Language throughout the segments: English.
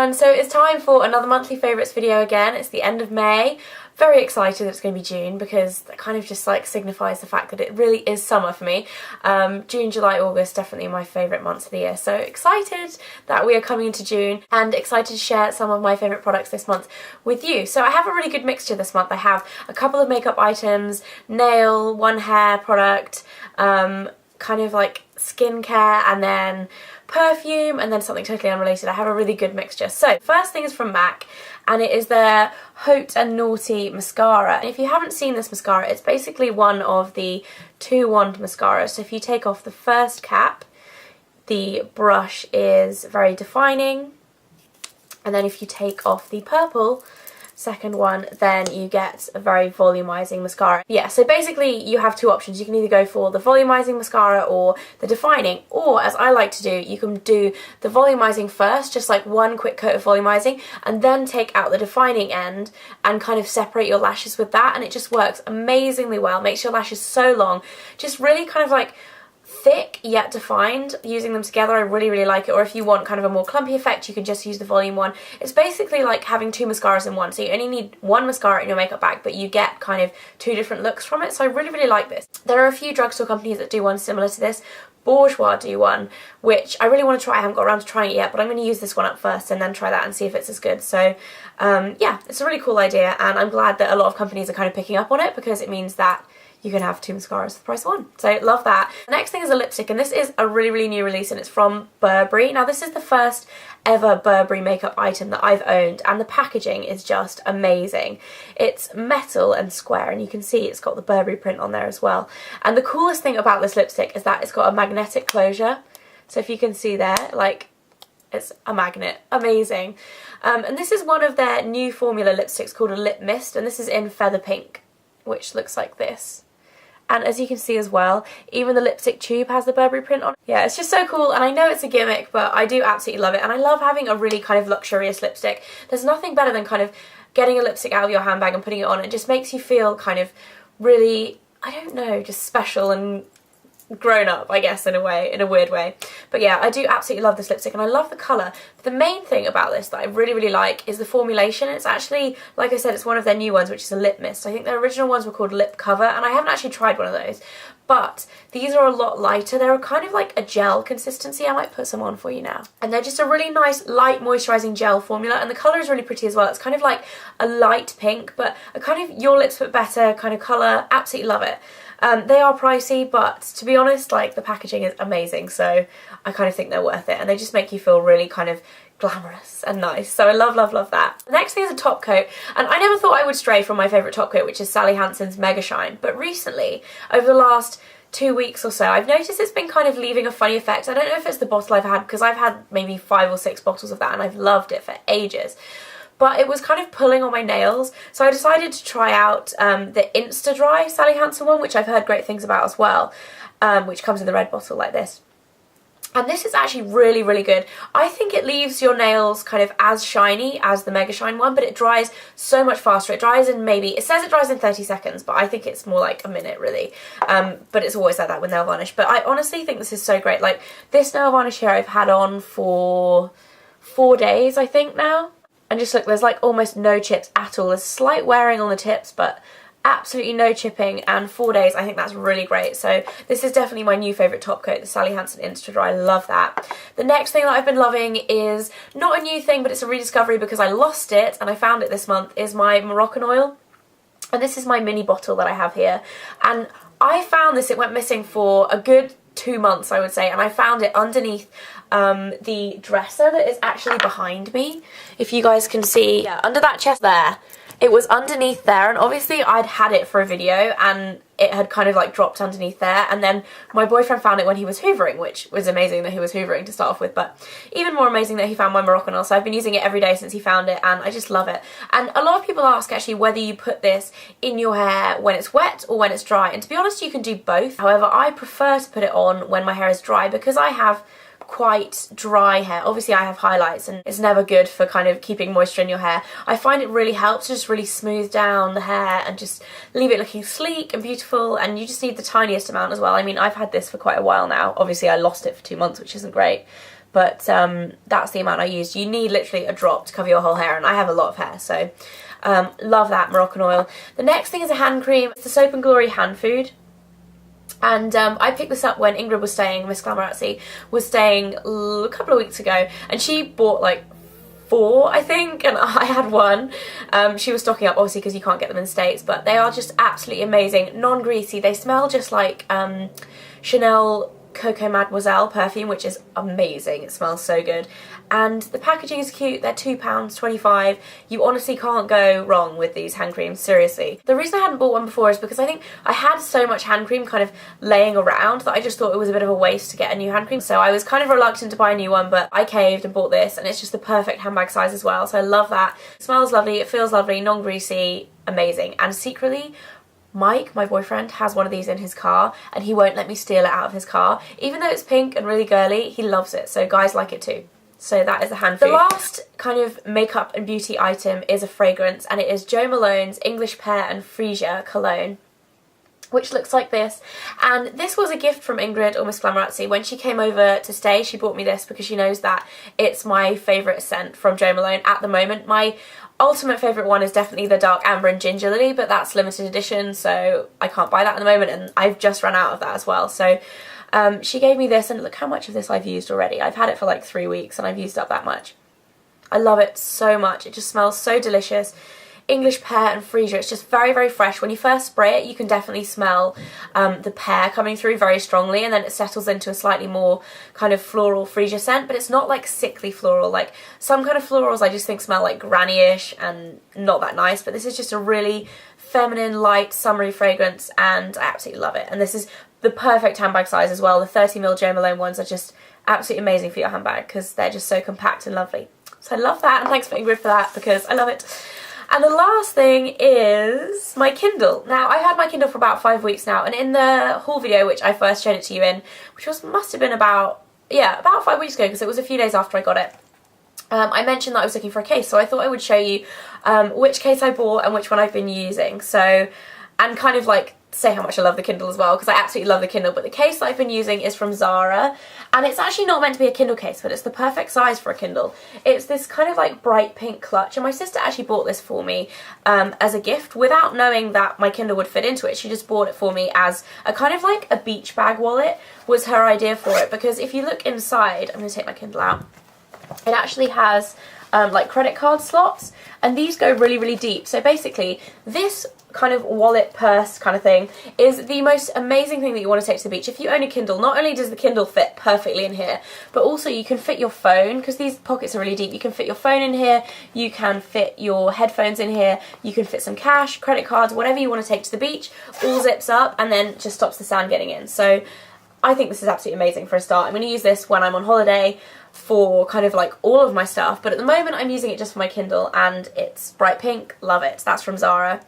everyone, so it's time for another monthly favourites video again. It's the end of May. Very excited that it's going to be June because that kind of just like signifies the fact that it really is summer for me. June, July, August, definitely my favourite months of the year. So excited that we are coming into June and excited to share some of my favourite products this month with you. So I have a really good mixture this month. I have a couple of makeup items, nail, one hair product, kind of like skincare, and then perfume, and then something totally unrelated. I have a really good mixture. So first thing is from MAC, and it is their Haute and Naughty mascara. And if you haven't seen this mascara, it's basically one of the 2-wand mascaras. So if you take off the first cap, the brush is very defining, and then if you take off the purple second one, then you get a very volumizing mascara. Yeah, so basically you have two options. You can either go for the volumizing mascara or the defining, or as I like to do, you can do the volumizing first, just like one quick coat of volumizing, and then take out the defining end and kind of separate your lashes with that, and it just works amazingly well. Makes your lashes so long, just really kind of like thick yet defined. Using them together, I really like it. Or if you want kind of a more clumpy effect, you can just use the volume one. It's basically like having two mascaras in one, so you only need one mascara in your makeup bag, but you get kind of two different looks from it. So I really like this. There are a few drugstore companies that do one similar to this. Bourjois do one, which I really want to try. I haven't got around to trying it yet, but I'm going to use this one up first and then try that and see if it's as good. So yeah, it's a really cool idea, and I'm glad that a lot of companies are kind of picking up on it, because it means that you can have two mascaras for the price of one. So love that. The next thing is a lipstick, and this is a really new release, and it's from Burberry. Now this is the first ever Burberry makeup item that I've owned, and the packaging is just amazing. It's metal and square, and you can see it's got the Burberry print on there as well. And the coolest thing about this lipstick is that it's got a magnetic closure. So if you can see there, like, it's a magnet. Amazing. And this is one of their new formula lipsticks called a Lip Mist, and this is in Feather Pink, which looks like this. And as you can see as well, even the lipstick tube has the Burberry print on it. Yeah, it's just so cool, and I know it's a gimmick, but I do absolutely love it. And I love having a really kind of luxurious lipstick. There's nothing better than kind of getting a lipstick out of your handbag and putting it on. It just makes you feel kind of really, I don't know, just special and grown up, I guess, in a way, in a weird way. But yeah, I do absolutely love this lipstick, and I love the colour. But the main thing about this that I really like is the formulation. It's actually, like I said, it's one of their new ones, which is a lip mist. I think their original ones were called lip cover, and I haven't actually tried one of those. But these are a lot lighter. They're kind of like a gel consistency. I might put some on for you now. And they're just a really nice light moisturising gel formula, and the colour is really pretty as well. It's kind of like a light pink, but a kind of your lips but better kind of colour. Absolutely love it. They are pricey, but to be honest, like, the packaging is amazing, so I kind of think they're worth it, and they just make you feel really kind of glamorous and nice. So I love that. The next thing is a top coat, and I never thought I would stray from my favourite top coat, which is Sally Hansen's Mega Shine, but recently, over the last 2 weeks or so, I've noticed it's been kind of leaving a funny effect. I don't know if it's the bottle I've had, because I've had maybe 5 or 6 bottles of that, and I've loved it for ages. But it was kind of pulling on my nails, so I decided to try out the Insta Dry Sally Hansen one, which I've heard great things about as well, which comes in the red bottle like this. And this is actually really good. I think it leaves your nails kind of as shiny as the Mega Shine one, but it dries so much faster. It dries in maybe, it says it dries in 30 seconds, but I think it's more like a minute really. But it's always like that with nail varnish. But I honestly think this is so great. Like, this nail varnish here I've had on for 4 days, I think, now. And just look, there's like almost no chips at all. There's slight wearing on the tips, but absolutely no chipping, and 4 days, I think that's really great. So this is definitely my new favourite top coat, the Sally Hansen Insta Dry. I love that. The next thing that I've been loving is not a new thing, but it's a rediscovery because I lost it and I found it this month, is my Moroccan oil. And this is my mini bottle that I have here. And I found this, it went missing for a good 2 months, I would say, and I found it underneath the dresser that is actually behind me. If you guys can see, yeah, under that chest there. It was underneath there, and obviously I'd had it for a video and it had kind of like dropped underneath there, and then my boyfriend found it when he was hoovering, which was amazing that he was hoovering to start off with, but even more amazing that he found my Moroccan oil. So I've been using it every day since he found it, and I just love it. And a lot of people ask actually whether you put this in your hair when it's wet or when it's dry, and to be honest, you can do both. However, I prefer to put it on when my hair is dry because I have quite dry hair. Obviously I have highlights, and it's never good for kind of keeping moisture in your hair. I find it really helps to just really smooth down the hair and just leave it looking sleek and beautiful, and you just need the tiniest amount as well. I mean, I've had this for quite a while now. Obviously I lost it for 2 months, which isn't great, but that's the amount I used. You need literally a drop to cover your whole hair, and I have a lot of hair, so love that Moroccan oil. The next thing is a hand cream. It's the Soap and Glory hand food. And I picked this up when Ingrid was staying, Miss Glamorazzi was staying a couple of weeks ago, and she bought like 4, I think, and I had 1. She was stocking up, obviously, because you can't get them in the States, but they are just absolutely amazing. Non-greasy. They smell just like Chanel Coco Mademoiselle perfume, which is amazing. It smells so good. And the packaging is cute. They're £2.25. You honestly can't go wrong with these hand creams, seriously. The reason I hadn't bought one before is because I think I had so much hand cream kind of laying around that I just thought it was a bit of a waste to get a new hand cream. So I was kind of reluctant to buy a new one, but I caved and bought this, and it's just the perfect handbag size as well. So I love that. It smells lovely, it feels lovely, non-greasy, amazing. And secretly, Mike, my boyfriend, has one of these in his car, and he won't let me steal it out of his car. Even though it's pink and really girly, he loves it, so guys like it too. So that is a hand food. The last kind of makeup and beauty item is a fragrance, and it is Jo Malone's English Pear and Freesia cologne, which looks like this. And this was a gift from Ingrid, or Miss Glamorazzi. When she came over to stay, she bought me this because she knows that it's my favourite scent from Jo Malone at the moment. My ultimate favourite one is definitely the Dark Amber and Ginger Lily, but that's limited edition, so I can't buy that at the moment, and I've just run out of that as well. So she gave me this, and look how much of this I've used already. I've had it for like 3 weeks, and I've used up that much. I love it so much. It just smells so delicious. English Pear and Freesia. It's just very, very fresh. When you first spray it, you can definitely smell the pear coming through very strongly, and then it settles into a slightly more kind of floral Freesia scent, but it's not like sickly floral. Like some kind of florals I just think smell like granny-ish and not that nice, but this is just a really feminine, light, summery fragrance, and I absolutely love it. And this is the perfect handbag size as well. The 30ml Jo Malone ones are just absolutely amazing for your handbag because they're just so compact and lovely. So I love that, and thanks for Ingrid for that because I love it. And the last thing is my Kindle. Now, I've had my Kindle for about 5 weeks now, and in the haul video, which I first showed it to you in, which must have been about 5 weeks ago, because it was a few days after I got it, I mentioned that I was looking for a case, so I thought I would show you which case I bought and which one I've been using. So, and kind of like say how much I love the Kindle as well, because I absolutely love the Kindle. But the case that I've been using is from Zara, and it's actually not meant to be a Kindle case, but it's the perfect size for a Kindle. It's this kind of like bright pink clutch, and my sister actually bought this for me as a gift without knowing that my Kindle would fit into it. She just bought it for me as a kind of like a beach bag wallet was her idea for it, because if you look inside, I'm going to take my Kindle out, it actually has like credit card slots, and these go really, really deep. So basically, this kind of wallet purse kind of thing is the most amazing thing that you want to take to the beach. If you own a Kindle, not only does the Kindle fit perfectly in here, but also you can fit your phone, because these pockets are really deep. You can fit your phone in here, you can fit your headphones in here, you can fit some cash, credit cards, whatever you want to take to the beach, all zips up and then just stops the sound getting in. So I think this is absolutely amazing for a start. I'm going to use this when I'm on holiday for kind of like all of my stuff, but at the moment I'm using it just for my Kindle, and it's bright pink, love it. That's from Zara.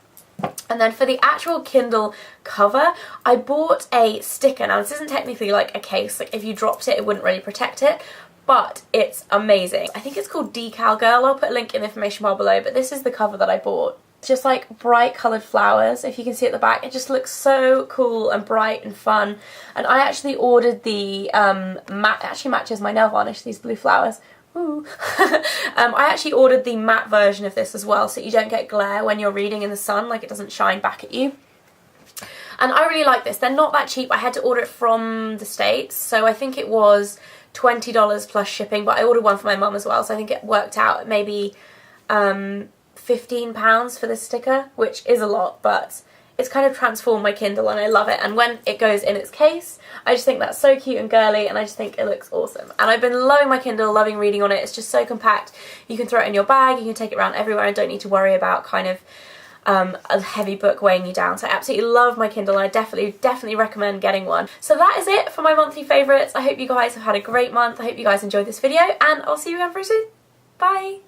And then for the actual Kindle cover, I bought a sticker. Now this isn't technically like a case, like if you dropped it, it wouldn't really protect it, but it's amazing. I think it's called Decal Girl. I'll put a link in the information bar below, but this is the cover that I bought. It's just like bright coloured flowers, if you can see at the back. It just looks so cool and bright and fun. And I actually ordered the matte, actually matches my nail varnish, these blue flowers. Ooh. I actually ordered the matte version of this as well, so you don't get glare when you're reading in the sun, like it doesn't shine back at you. And I really like this. They're not that cheap. I had to order it from the States, so I think it was $20 plus shipping, but I ordered one for my mum as well, so I think it worked out at maybe £15 for this sticker, which is a lot, but it's kind of transformed my Kindle and I love it. And when it goes in its case, I just think that's so cute and girly, and I just think it looks awesome. And I've been loving my Kindle, loving reading on it. It's just so compact. You can throw it in your bag, you can take it around everywhere and don't need to worry about kind of a heavy book weighing you down. So I absolutely love my Kindle, and I definitely recommend getting one. So that is it for my monthly favourites. I hope you guys have had a great month. I hope you guys enjoyed this video, and I'll see you again very soon. Bye!